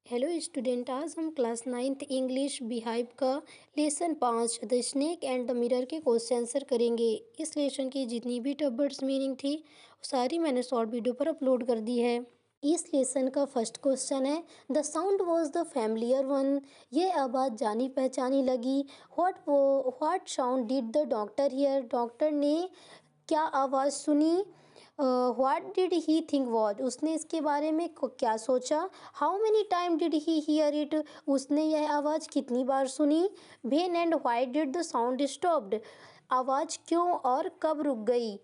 Hello student, आज हम class 9th English beehive का lesson 5 the snake and the mirror के क्वेश्चन आंसर करेंगे। इस लेसन की जितनी भी वर्ड्स मीनिंग थी वो सारी मैंने शॉर्ट वीडियो पर अपलोड कर दी है। इस लेसन का फर्स्ट क्वेश्चन है, the sound was the familiar one. ये आवाज़ जानी पहचानी लगी। What sound did the doctor here. Doctor ने क्या आवाज़ सुनी। What did he think was, उसने इसके बारे में क्या सोचा। How many time did he hear it, उसने यह आवाज़ कितनी बार सुनी। When and why did the sound stopped, आवाज़ क्यों और कब रुक गई।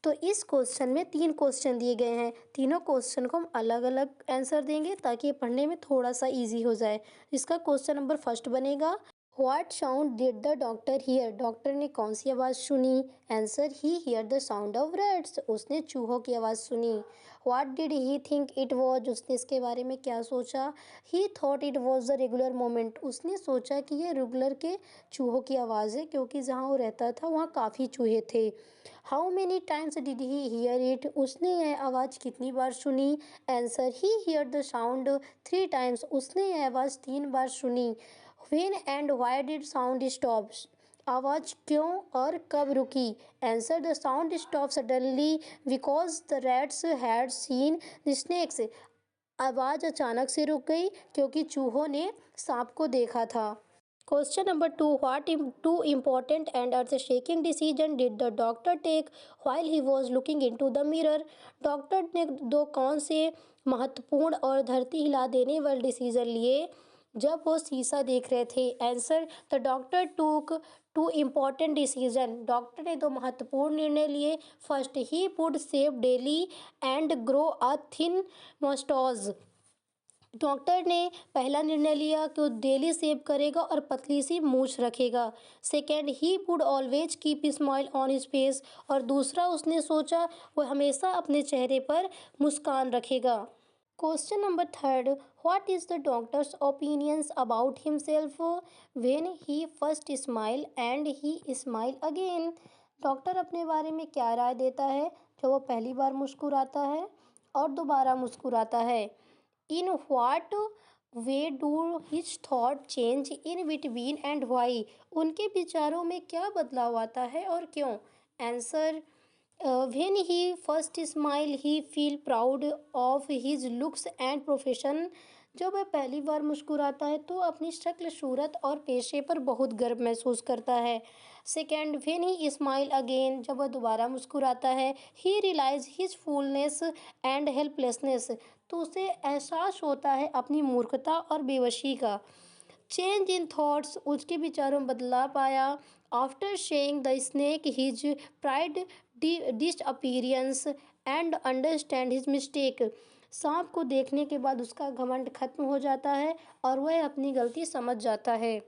तो इस क्वेश्चन में 3 क्वेश्चन दिए गए हैं। तीनों क्वेश्चन को हम अलग अलग आंसर देंगे ताकि पढ़ने में थोड़ा सा इजी हो जाए। इसका क्वेश्चन नंबर फर्स्ट बनेगा, what sound did the doctor here, doctor ने कौन सी आवाज़ सुनी। Answer, he hear the sound of rats, उसने चूहों की आवाज़ सुनी। What did he think it was, उसने इसके बारे में क्या सोचा। ही thought it was the regular moment, उसने सोचा कि ये रेगुलर के चूहों की आवाज़ है क्योंकि जहाँ वो रहता था वहाँ काफ़ी चूहे थे। How many times did he hear it, उसने यह आवाज़ कितनी बार सुनी। Answer, he hear the sound 3 times, उसने यह आवाज़ 3 बार सुनी। When and why did sound stop, आवाज़ क्यों और कब रुकी। Answer, the sound stop suddenly because the rats had seen the snakes, आवाज़ अचानक से रुक गई क्योंकि चूहों ने सांप को देखा था। Question number 2, what two important and earth shaking decision did the doctor take while he was looking into the mirror, doctor ने 2 कौन से महत्वपूर्ण और धरती हिला देने वाले डिसीजन लिए जब वो शीशा देख रहे थे। आंसर, द डॉक्टर टूक 2 इम्पॉर्टेंट डिसीजन, डॉक्टर ने 2 महत्वपूर्ण निर्णय लिए। First, he would shave daily and grow a thin moustache, doctor ने पहला निर्णय लिया कि वो डेली सेव करेगा और पतली सी मूछ रखेगा। Second, he would always keep smile on his face, और दूसरा उसने सोचा वो हमेशा अपने चेहरे पर मुस्कान रखेगा। Question number 3, what is the doctors opinions about himself when he first smile and he smile again, doctor अपने बारे में क्या राय देता है जब वो पहली बार मुस्कुराता है और दोबारा मुस्कुराता है। In what way do his thought change in between and why, उनके विचारों में क्या बदलाव आता है और क्यों। Answer, when he first smile he feel proud of his looks and profession, जब वह पहली बार मुस्कुराता है तो अपनी शक्ल, सूरत और पेशे पर बहुत गर्व महसूस करता है। Second, when he smile again, जब वह दोबारा मुस्कुराता है, ही रियलाइज हिज फूलनेस एंड हेल्पलेसनेस, तो उसे एहसास होता है अपनी मूर्खता और बेवशी का। चेंज इन थॉट्स, उसके विचारों में बदलाव आया। After saying the snake his pride disappearance and understand his mistake, सांप को देखने के बाद उसका घमंड खत्म हो जाता है और वह अपनी गलती समझ जाता है।